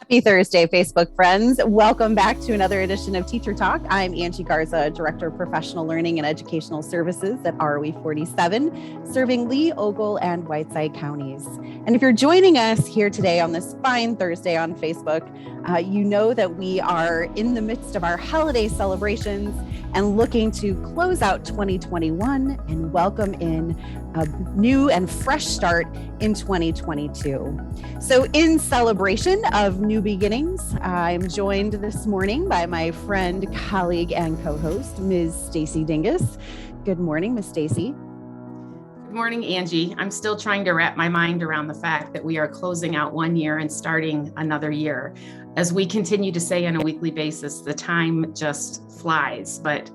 Happy Thursday, Facebook friends. Welcome back to another edition of Teacher Talk. I'm Angie Garza, Director of Professional Learning and Educational Services at ROE47, serving Lee, Ogle, and Whiteside counties. And if you're joining us here today on this fine Thursday on Facebook, you know that we are in the midst of our holiday celebrations and looking to close out 2021 and welcome in a new and fresh start in 2022. So in celebration of new beginnings, I'm joined this morning by my friend, colleague, and co-host, Ms. Stacy Dingus. Good morning, Ms. Stacy. Good morning, Angie. I'm still trying to wrap my mind around the fact that we are closing out one year and starting another year. As we continue to say on a weekly basis, the time just flies, but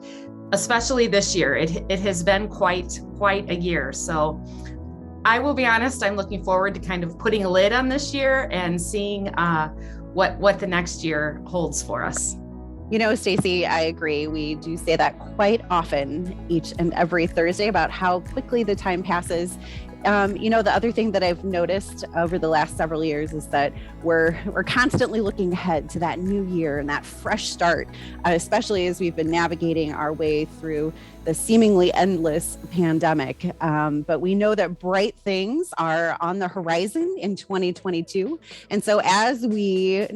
especially this year, it has been quite a year. So I will be honest, I'm looking forward to kind of putting a lid on this year and seeing what the next year holds for us. You know, Stacy, I agree. We do say that quite often each and every Thursday about how quickly the time passes. The other thing that I've noticed over the last several years is that we're constantly looking ahead to that new year and that fresh start, especially as we've been navigating our way through the seemingly endless pandemic. But we know that bright things are on the horizon in 2022. And so as we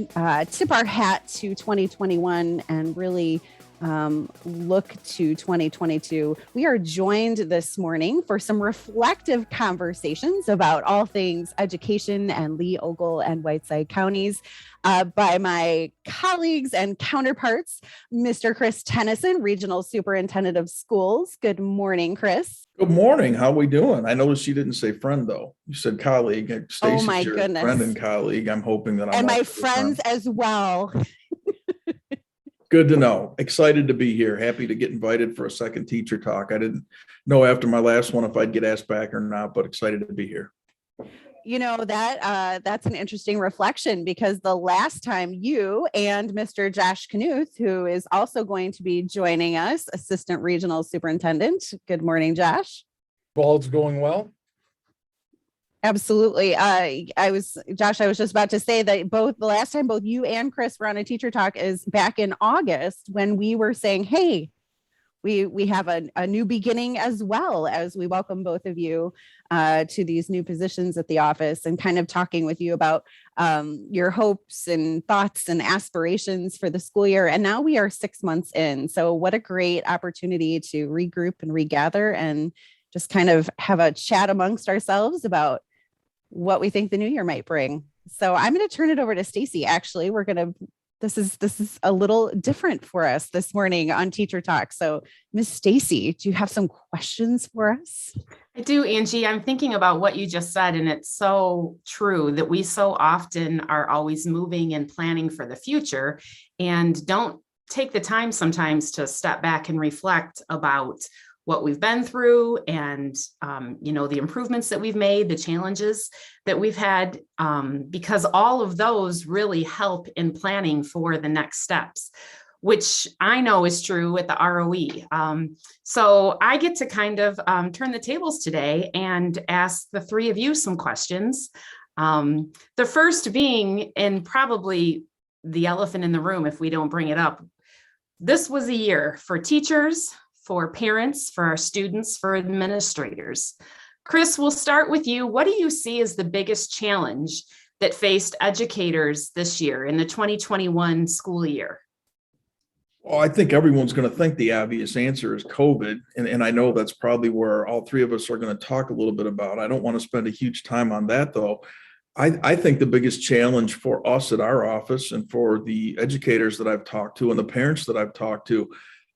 tip our hat to 2021 and really look to 2022, we are joined this morning for some reflective conversations about all things education and Lee, Ogle, and Whiteside counties by my colleagues and counterparts, Mr. Chris Tennyson, Regional Superintendent of Schools. Good morning, Chris. Good morning. How are we doing? I noticed you didn't say friend, though. You said colleague. Stacy's your goodness. Friend and colleague. I'm hoping that I'm and my friends as well. Good to know. Excited to be here. Happy to get invited for a second teacher talk. I didn't know after my last one if I'd get asked back or not, but excited to be here. You know, that's an interesting reflection, because the last time you and Mr. Josh Knuth, who is also going to be joining us, Assistant Regional Superintendent. Good morning, Josh. All's going well. Absolutely. Josh, I was just about to say that the last time both you and Chris were on a teacher talk is back in August, when we were saying, hey, we have a new beginning, as well as we welcome both of you to these new positions at the office, and kind of talking with you about your hopes and thoughts and aspirations for the school year. And now we are 6 months in. So what a great opportunity to regroup and regather and just kind of have a chat amongst ourselves about what we think the new year might bring. So I'm going to turn it over to Stacy. Actually, this is a little different for us this morning on Teacher Talk. So Miss Stacy, do you have some questions for us? I do, Angie. I'm thinking about what you just said, and it's so true that we so often are always moving and planning for the future and don't take the time sometimes to step back and reflect about what we've been through and, the improvements that we've made, the challenges that we've had, because all of those really help in planning for the next steps, which I know is true with the ROE. So I get to kind of turn the tables today and ask the three of you some questions. The first being, and probably the elephant in the room if we don't bring it up, this was a year for teachers, for parents, for our students, for administrators. Chris, we'll start with you. What do you see as the biggest challenge that faced educators this year in the 2021 school year? Well, I think everyone's going to think the obvious answer is COVID. And I know that's probably where all three of us are going to talk a little bit about. I don't want to spend a huge time on that, though. I think the biggest challenge for us at our office and for the educators that I've talked to and the parents that I've talked to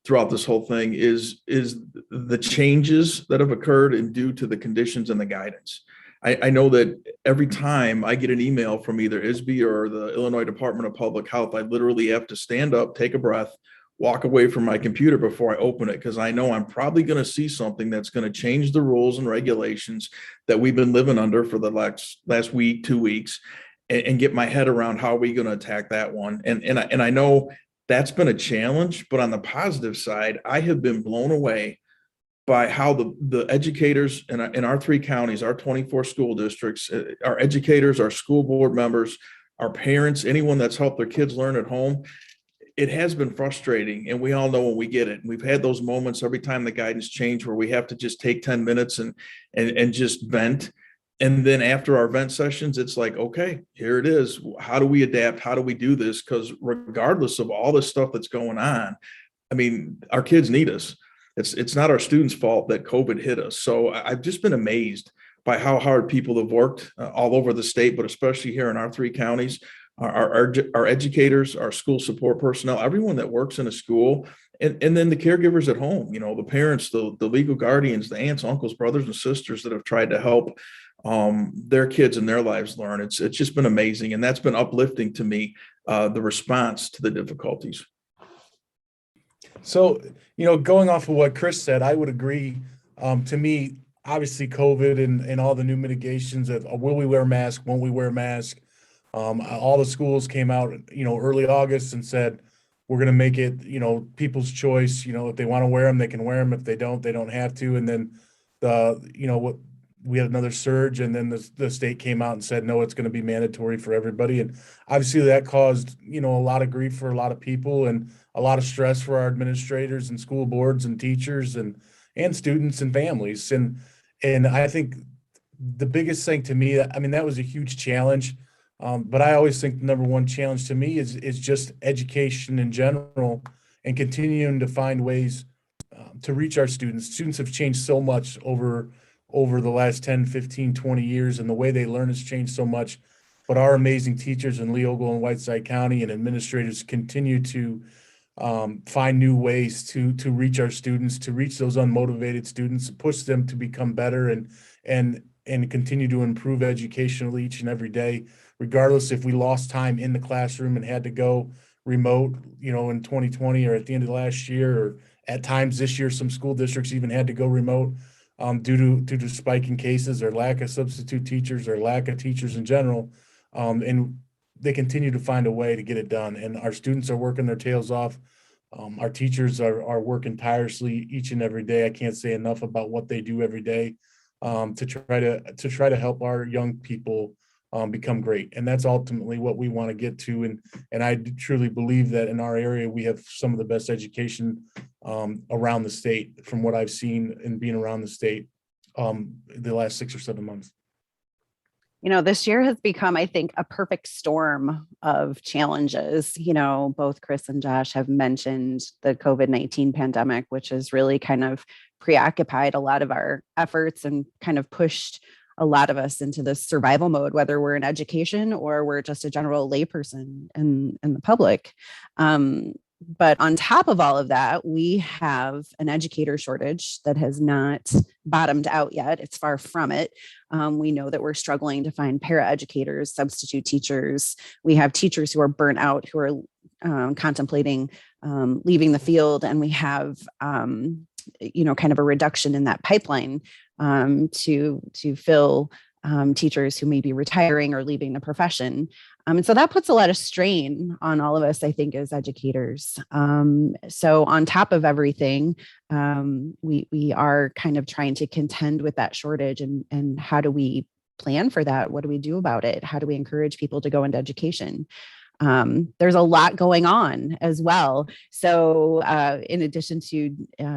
throughout this whole thing is the changes that have occurred and due to the conditions and the guidance. I know that every time I get an email from either ISB or the Illinois Department of Public Health, I literally have to stand up, take a breath, walk away from my computer before I open it, because I know I'm probably going to see something that's going to change the rules and regulations that we've been living under for the last week, 2 weeks, and get my head around how are we going to attack that one. And I know that's been a challenge, but on the positive side, I have been blown away by how the educators in our three counties, our 24 school districts, our educators, our school board members, our parents, anyone that's helped their kids learn at home. It has been frustrating, and we all know when we get it. We've had those moments every time the guidance change where we have to just take 10 minutes and just vent. And then after our vent sessions, it's like, okay, here it is. How do we adapt? How do we do this? Because regardless of all this stuff that's going on, I mean, our kids need us. It's not our students' fault that COVID hit us. So I've just been amazed by how hard people have worked all over the state, but especially here in our 3 counties. Our educators, our school support personnel, everyone that works in a school, and then the caregivers at home, the parents, the legal guardians, the aunts, uncles, brothers, and sisters that have tried to help their kids and their lives learn. It's just been amazing. And that's been uplifting to me, the response to the difficulties. So, going off of what Chris said, I would agree. To me, obviously COVID and all the new mitigations of will we wear masks, won't we wear masks? All the schools came out, early August and said, we're going to make it, people's choice. If they want to wear them, they can wear them. If they don't have to. And then we had another surge, and then the state came out and said, no, it's going to be mandatory for everybody. And obviously that caused, a lot of grief for a lot of people and a lot of stress for our administrators and school boards and teachers and students and families. And I think the biggest thing to me, that was a huge challenge. But I always think the number one challenge to me is just education in general and continuing to find ways to reach our students. Students have changed so much over the last 10, 15, 20 years, and the way they learn has changed so much. But our amazing teachers in Leogal and Whiteside County and administrators continue to find new ways to reach our students, to reach those unmotivated students, push them to become better and continue to improve educationally each and every day, regardless if we lost time in the classroom and had to go remote, in 2020 or at the end of last year, or at times this year, some school districts even had to go remote due to spiking cases or lack of substitute teachers or lack of teachers in general. And they continue to find a way to get it done. And our students are working their tails off. Our teachers are working tirelessly each and every day. I can't say enough about what they do every day to try to help our young people become great. And that's ultimately what we want to get to. And I truly believe that in our area, we have some of the best education around the state from what I've seen in being around the state the last 6 or 7 months. This year has become, I think, a perfect storm of challenges. Both Chris and Josh have mentioned the COVID-19 pandemic, which has really kind of preoccupied a lot of our efforts and kind of pushed a lot of us into this survival mode, whether we're in education or we're just a general layperson in the public. But on top of all of that, we have an educator shortage that has not bottomed out yet. It's far from it. We know that we're struggling to find paraeducators, substitute teachers. We have teachers who are burnt out, who are contemplating leaving the field. And we have, kind of a reduction in that pipeline to fill teachers who may be retiring or leaving the profession. And so that puts a lot of strain on all of us, I think, as educators. So on top of everything, we are kind of trying to contend with that shortage, and how do we plan for that? What do we do about it? How do we encourage people to go into education? There's a lot going on as well. So in addition to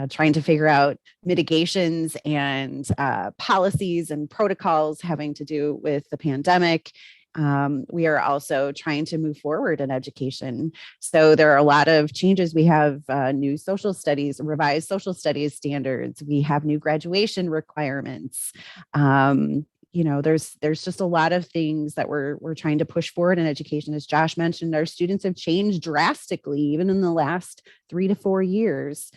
trying to figure out mitigations and policies and protocols having to do with the pandemic, we are also trying to move forward in education. So there are a lot of changes. We have new social studies, revised social studies standards. We have new graduation requirements. There's just a lot of things that we're trying to push forward in education. As Josh mentioned, our students have changed drastically, even in the last 3 to 4 years.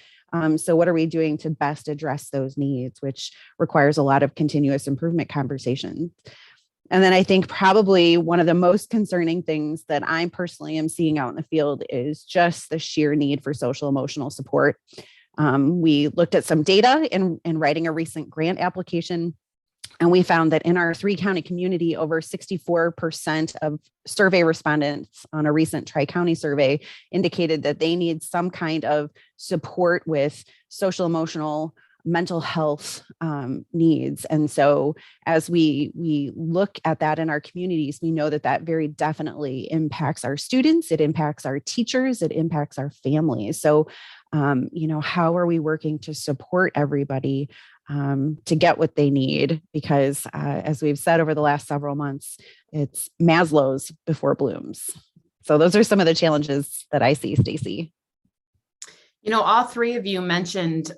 So what are we doing to best address those needs, which requires a lot of continuous improvement conversations. And then I think probably one of the most concerning things that I personally am seeing out in the field is just the sheer need for social emotional support. We looked at some data in writing a recent grant application, and we found that in our 3-county community, over 64% of survey respondents on a recent Tri-County survey indicated that they need some kind of support with social emotional mental health needs. And so as we look at that in our communities, we know that that very definitely impacts our students, it impacts our teachers, it impacts our families. So, how are we working to support everybody to get what they need? Because as we've said over the last several months, it's Maslow's before Bloom's. So those are some of the challenges that I see, Stacy. All three of you mentioned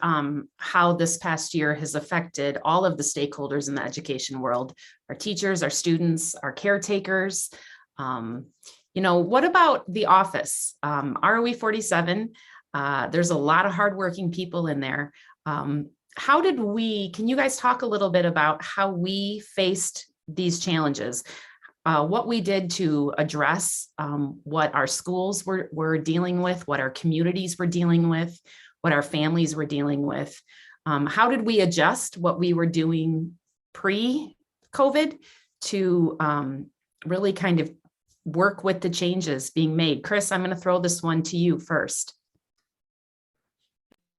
how this past year has affected all of the stakeholders in the education world, our teachers, our students, our caretakers. What about the office? ROE47, there's a lot of hardworking people in there. Can you guys talk a little bit about how we faced these challenges? What we did to address what our schools were dealing with, what our communities were dealing with, what our families were dealing with. How did we adjust what we were doing pre-COVID to really kind of work with the changes being made? Chris, I'm going to throw this one to you first.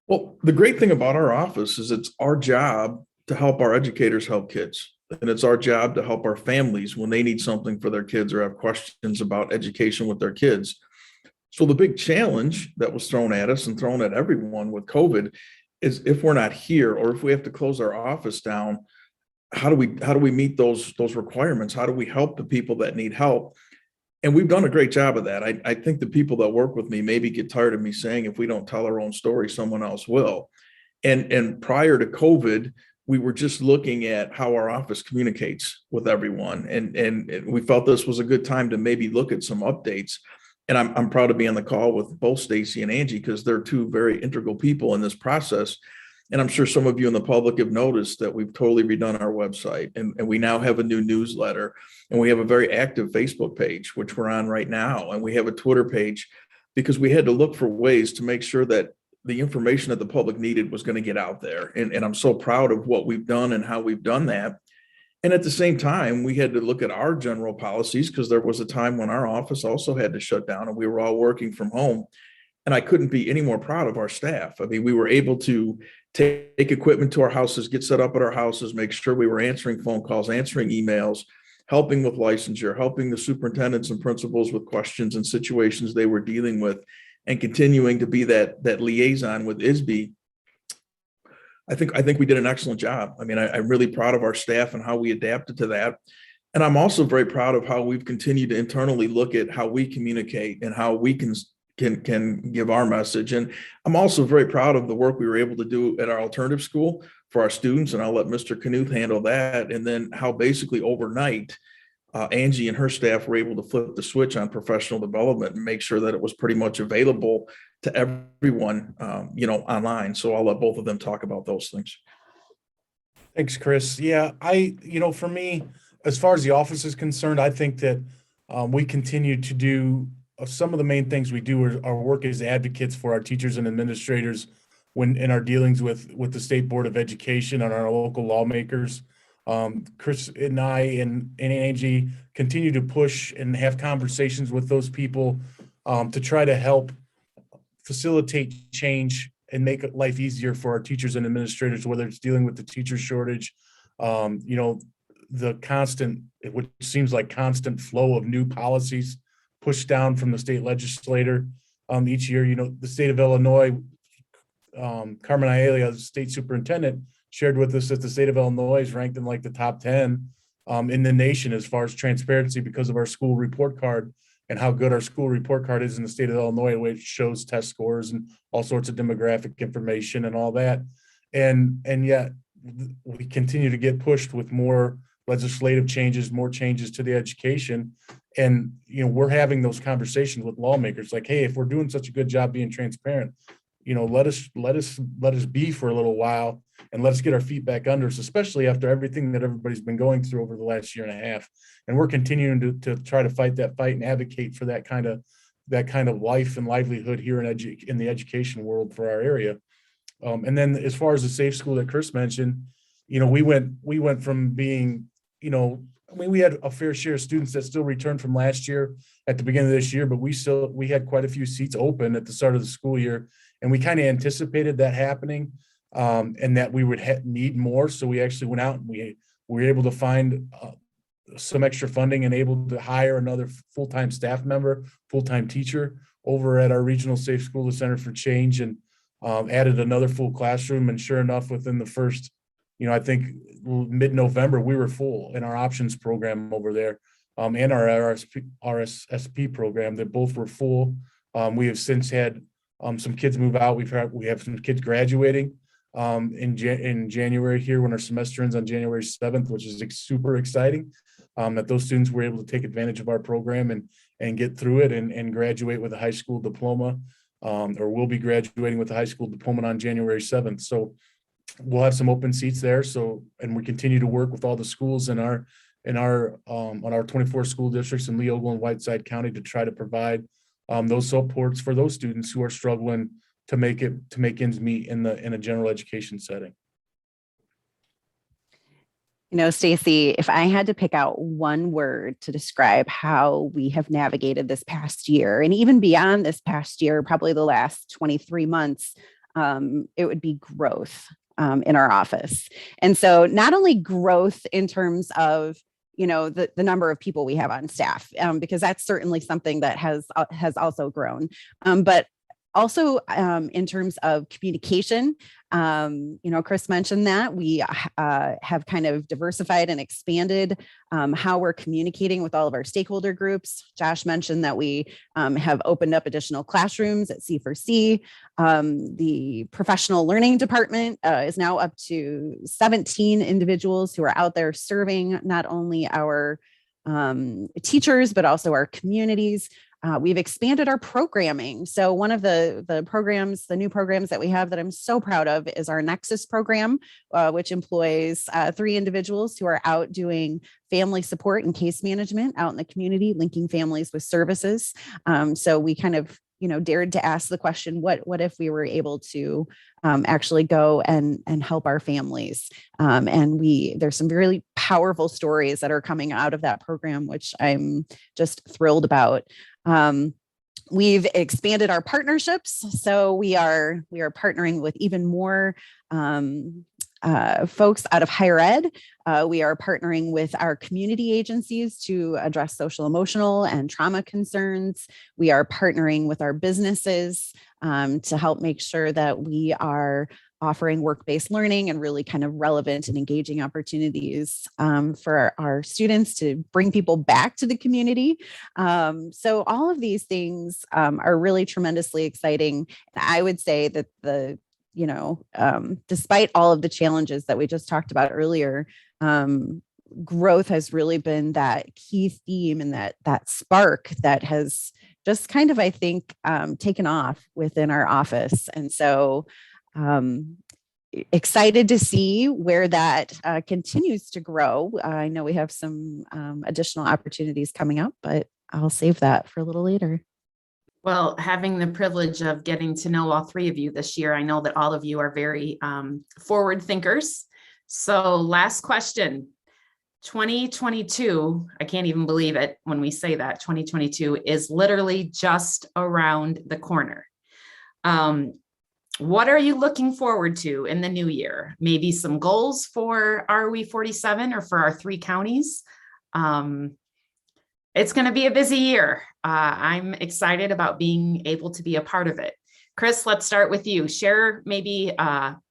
Well, the great thing about our office is it's our job to help our educators help kids. And it's our job to help our families when they need something for their kids or have questions about education with their kids. So the big challenge that was thrown at us and thrown at everyone with COVID is if we're not here or if we have to close our office down, how do we meet those requirements? How do we help the people that need help? And we've done a great job of that. I think the people that work with me maybe get tired of me saying if we don't tell our own story, someone else will. And prior to COVID, we were just looking at how our office communicates with everyone. And we felt this was a good time to maybe look at some updates. And I'm proud to be on the call with both Stacy and Angie because they're two very integral people in this process. And I'm sure some of you in the public have noticed that we've totally redone our website and we now have a new newsletter and we have a very active Facebook page, which we're on right now. And we have a Twitter page because we had to look for ways to make sure that the information that the public needed was going to get out there. And I'm so proud of what we've done and how we've done that. And at the same time, we had to look at our general policies because there was a time when our office also had to shut down and we were all working from home. And I couldn't be any more proud of our staff. I mean, we were able to take equipment to our houses, get set up at our houses, make sure we were answering phone calls, answering emails, helping with licensure, helping the superintendents and principals with questions and situations they were dealing with, and continuing to be that liaison with ISB. I think we did an excellent job. I mean, I'm really proud of our staff and how we adapted to that. And I'm also very proud of how we've continued to internally look at how we communicate and how we can give our message. And I'm also very proud of the work we were able to do at our alternative school for our students. And I'll let Mr. Knuth handle that. And then how basically overnight, Angie and her staff were able to flip the switch on professional development and make sure that it was pretty much available to everyone, online. So I'll let both of them talk about those things. Thanks, Chris. Yeah, for me, as far as the office is concerned, I think that we continue to do some of the main things we do are our work as advocates for our teachers and administrators when in our dealings with the State Board of Education and our local lawmakers. Chris and I and Angie continue to push and have conversations with those people to try to help facilitate change and make life easier for our teachers and administrators, whether it's dealing with the teacher shortage, the constant, which seems like constant flow of new policies pushed down from the state legislator each year. The state of Illinois, Carmen Aiello, the state superintendent, shared with us that the state of Illinois is ranked in like the top 10 in the nation as far as transparency because of our school report card and how good our school report card is in the state of Illinois, which shows test scores and all sorts of demographic information and all that. And yet we continue to get pushed with more legislative changes, more changes to the education. And, we're having those conversations with lawmakers like, hey, if we're doing such a good job being transparent, let us be for a little while and let us get our feet back under us, especially after everything that everybody's been going through over the last year and a half. And we're continuing to try to fight that fight and advocate for that kind of life and livelihood here in the education world for our area. And then as far as the safe school that Chris mentioned, we went from being, we had a fair share of students that still returned from last year at the beginning of this year, but we had quite a few seats open at the start of the school year. And we kind of anticipated that happening. and that we would need more. So we actually went out and we were able to find some extra funding and able to hire another full-time staff member, full-time teacher over at our regional safe school, the Center for Change, and added another full classroom. And sure enough, within the first, I think mid-November, we were full in our options program over there, and our RSSP program. That both were full. We have since had some kids move out. We have some kids graduating in January here when our semester ends on January 7th, which is super exciting. That those students were able to take advantage of our program and get through it and graduate with a high school diploma, or will be graduating with a high school diploma on January 7th. So we'll have some open seats there. So, and we continue to work with all the schools in our on our 24 school districts in Leogal and Whiteside County to try to provide those supports for those students who are struggling to make ends meet in a general education setting. Stacy, if I had to pick out one word to describe how we have navigated this past year, and even beyond this past year, probably the last 23 months, it would be growth in our office. And so not only growth in terms of the number of people we have on staff, because that's certainly something that has also grown, but also in terms of communication. Chris mentioned that we have kind of diversified and expanded how we're communicating with all of our stakeholder groups. Josh mentioned that we have opened up additional classrooms at C4C. The professional learning department is now up to 17 individuals who are out there serving not only our teachers, but also our communities. We've expanded our programming. So one of the new programs that we have that I'm so proud of is our Nexus program, which employs 3 individuals who are out doing family support and case management out in the community, linking families with services. So we kind of dared to ask the question, what if we were able to actually go and help our families? And there's some really powerful stories that are coming out of that program, which I'm just thrilled about. We've expanded our partnerships. So we are partnering with even more folks out of higher ed. We are partnering with our community agencies to address social, emotional, and trauma concerns. We are partnering with our businesses to help make sure that we are offering work-based learning and really kind of relevant and engaging opportunities for our students to bring people back to the community. So all of these things are really tremendously exciting. And I would say that despite all of the challenges that we just talked about earlier, growth has really been that key theme and that spark that has just kind of, I think, taken off within our office. And so excited to see where that continues to grow. I know we have some additional opportunities coming up, but I'll save that for a little later. Well, having the privilege of getting to know all 3 of you this year, I know that all of you are very forward thinkers. So last question, 2022, I can't even believe it when we say that, 2022 is literally just around the corner. What are you looking forward to in the new year? Maybe some goals for ROE47 or for our 3 counties. It's going to be a busy year. I'm excited about being able to be a part of it. Chris, let's start with you. Share maybe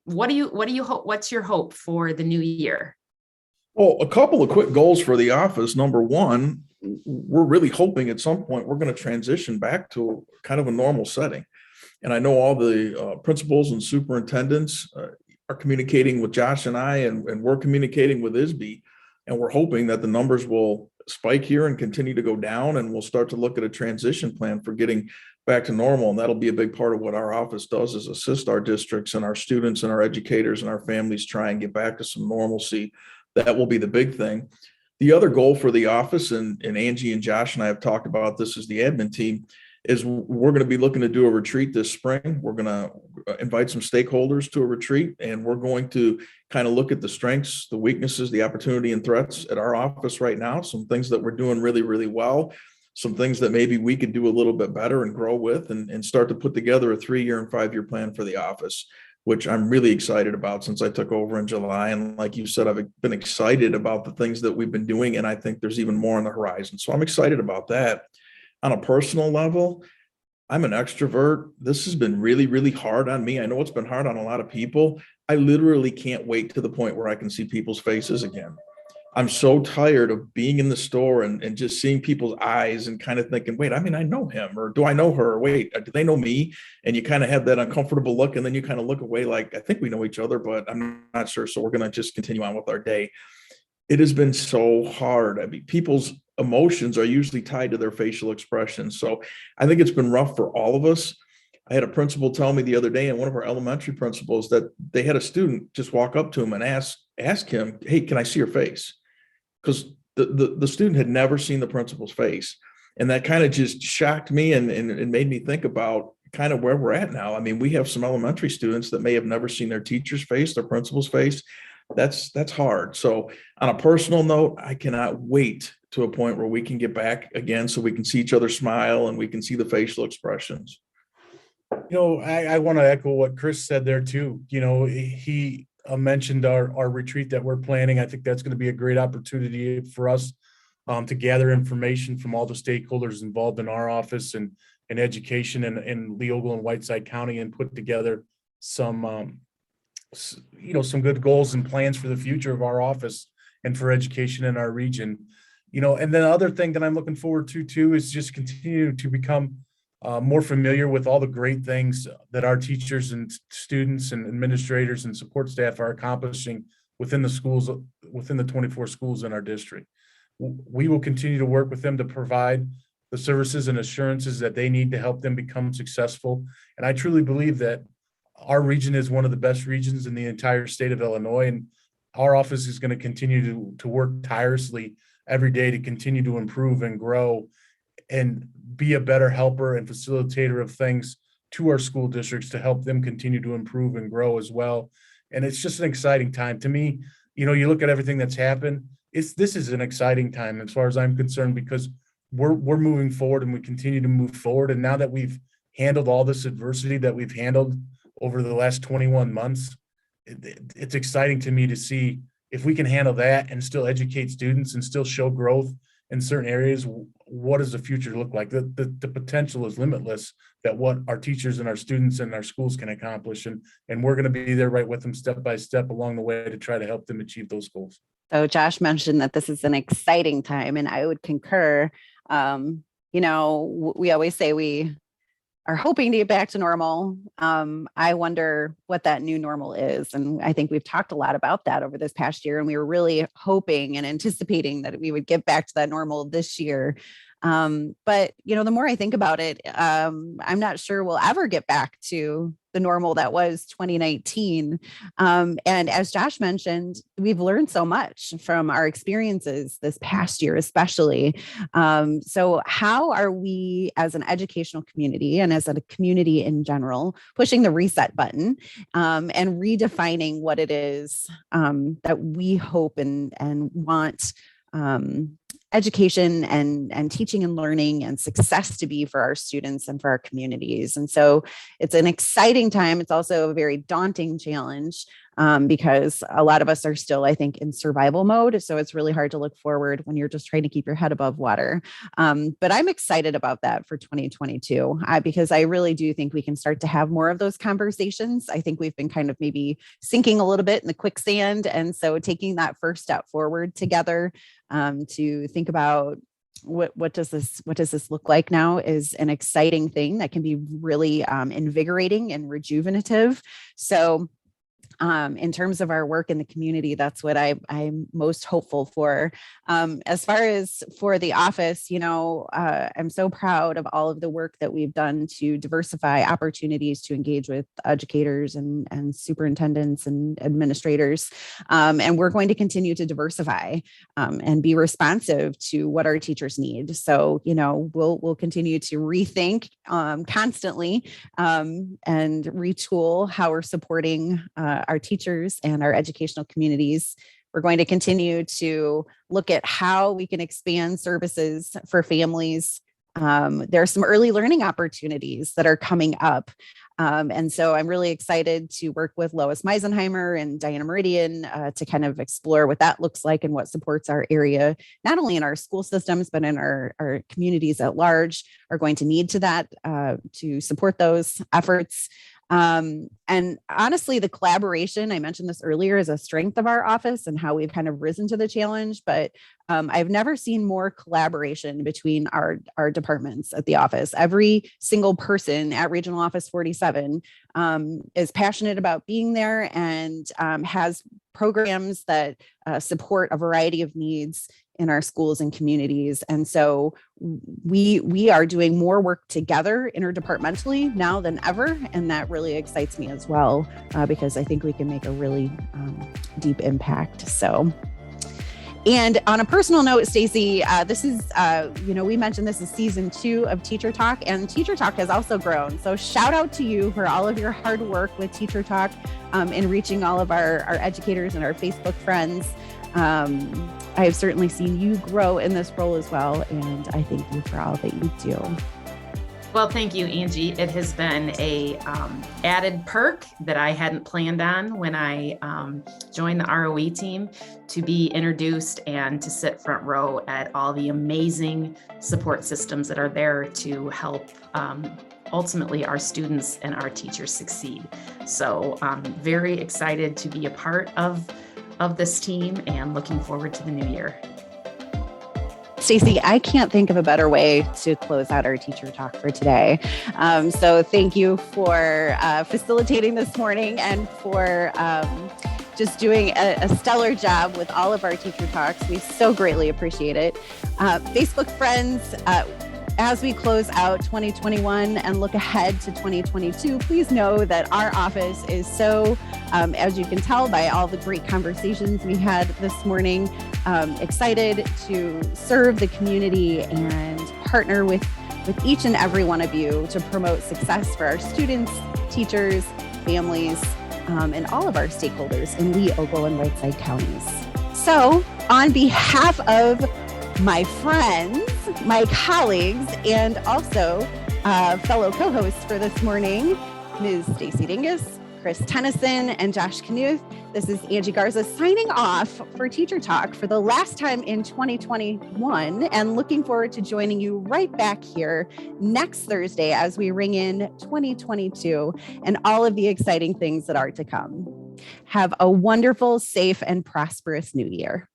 what do you hope? What's your hope for the new year? Well, a couple of quick goals for the office. Number one, we're really hoping at some point we're going to transition back to kind of a normal setting. And I know all the principals and superintendents are communicating with Josh and I, and we're communicating with ISB, and we're hoping that the numbers will spike here and continue to go down, and we'll start to look at a transition plan for getting back to normal. And that'll be a big part of what our office does, is assist our districts and our students and our educators and our families try and get back to some normalcy. That will be the big thing. The other goal for the office, and Angie and Josh and I have talked about this as the admin team, is we're going to be looking to do a retreat this spring. We're going to invite some stakeholders to a retreat, and we're going to kind of look at the strengths, the weaknesses, the opportunity and threats at our office right now, some things that we're doing really, really well, some things that maybe we could do a little bit better and grow with, and start to put together a 3-year and 5-year plan for the office. which I'm really excited about since I took over in July. And like you said, I've been excited about the things that we've been doing, and I think there's even more on the horizon. So I'm excited about that. On a personal level, I'm an extrovert. This has been really, really hard on me. I know it's been hard on a lot of people. I literally can't wait to the point where I can see people's faces again. I'm so tired of being in the store and just seeing people's eyes and kind of thinking, wait, I mean, I know him, or do I know her? Or wait, do they know me? And you kind of have that uncomfortable look, and then you kind of look away like, I think we know each other, but I'm not sure. So we're going to just continue on with our day. It has been so hard. I mean, people's emotions are usually tied to their facial expressions. So I think it's been rough for all of us. I had a principal tell me the other day, and one of our elementary principals, that they had a student just walk up to him and ask him, hey, can I see your face? Because the student had never seen the principal's face. And that kind of just shocked me and made me think about kind of where we're at now. I mean, we have some elementary students that may have never seen their teacher's face, their principal's face. That's hard. So on a personal note, I cannot wait to a point where we can get back again so we can see each other smile and we can see the facial expressions. I want to echo what Chris said there too. He mentioned our retreat that we're planning. I think that's going to be a great opportunity for us to gather information from all the stakeholders involved in our office and education in Leogal and Whiteside County, and put together some good goals and plans for the future of our office and for education in our region. And then the other thing that I'm looking forward to too is just continue to become more familiar with all the great things that our teachers and students and administrators and support staff are accomplishing within the schools, within the 24 schools in our district. We will continue to work with them to provide the services and assurances that they need to help them become successful. And I truly believe that our region is one of the best regions in the entire state of Illinois, and our office is going to continue to work tirelessly every day to continue to improve and grow and be a better helper and facilitator of things to our school districts to help them continue to improve and grow as well. And it's just an exciting time to me. You look at everything that's happened. This is an exciting time as far as I'm concerned, because we're moving forward and we continue to move forward. And now that we've handled all this adversity that we've handled over the last 21 months, it's exciting to me to see if we can handle that and still educate students and still show growth in certain areas. What does the future look like? The potential is limitless, that what our teachers and our students and our schools can accomplish. And we're going to be there right with them step by step along the way to try to help them achieve those goals. So Josh mentioned that this is an exciting time, and I would concur. We always say we are hoping to get back to normal. I wonder what that new normal is. And I think we've talked a lot about that over this past year. And we were really hoping and anticipating that we would get back to that normal this year. But the more I think about it, I'm not sure we'll ever get back to the normal that was 2019. And as Josh mentioned, we've learned so much from our experiences this past year, especially. So how are we as an educational community and as a community in general pushing the reset button and redefining what it is that we hope and want education and teaching and learning and success to be for our students and for our communities? And so it's an exciting time. It's also a very daunting challenge because a lot of us are still, I think, in survival mode. So it's really hard to look forward when you're just trying to keep your head above water. But I'm excited about that for 2022 because I really do think we can start to have more of those conversations. I think we've been kind of maybe sinking a little bit in the quicksand. And so taking that first step forward together to think about what does this look like now is an exciting thing that can be really invigorating and rejuvenative. So in terms of our work in the community, that's what I'm most hopeful for. As far as for the office, I'm so proud of all of the work that we've done to diversify opportunities to engage with educators and superintendents and administrators. And we're going to continue to diversify and be responsive to what our teachers need. So, we'll continue to rethink constantly and retool how we're supporting our teachers and our educational communities. We're going to continue to look at how we can expand services for families There are some early learning opportunities that are coming up. And so I'm really excited to work with Lois Meisenheimer and Diana Meridian to kind of explore what that looks like and what supports our area, not only in our school systems, but in our communities at large are going to need to that to support those efforts. And honestly, the collaboration, I mentioned this earlier, is a strength of our office and how we've kind of risen to the challenge. But I've never seen more collaboration between our departments at the office. Every single person at Regional Office 47 is passionate about being there and has programs that support a variety of needs in our schools and communities. And so we are doing more work together interdepartmentally now than ever. And that really excites me as well, because I think we can make a really deep impact. So, and on a personal note, Stacy, this is, we mentioned this is season 2 of Teacher Talk, and Teacher Talk has also grown. So shout out to you for all of your hard work with Teacher Talk in reaching all of our educators and our Facebook friends. I have certainly seen you grow in this role as well, and I thank you for all that you do. Well, thank you, Angie. It has been a added perk that I hadn't planned on when I joined the ROE team, to be introduced and to sit front row at all the amazing support systems that are there to help ultimately our students and our teachers succeed. So I'm very excited to be a part of this team and looking forward to the new year. Stacy, I can't think of a better way to close out our Teacher Talk for today. So thank you for facilitating this morning and for just doing a stellar job with all of our Teacher Talks. We so greatly appreciate it. Facebook friends, as we close out 2021 and look ahead to 2022, please know that our office is so, as you can tell by all the great conversations we had this morning, excited to serve the community and partner with each and every one of you to promote success for our students, teachers, families, and all of our stakeholders in Lee, Ogle, and Whiteside counties. So on behalf of my friends, my colleagues, and also fellow co-hosts for this morning, Ms. Stacy Dingus, Chris Tennyson, and Josh Knuth, this is Angie Garza signing off for Teacher Talk for the last time in 2021, and looking forward to joining you right back here next Thursday as we ring in 2022 and all of the exciting things that are to come. Have a wonderful, safe, and prosperous new year.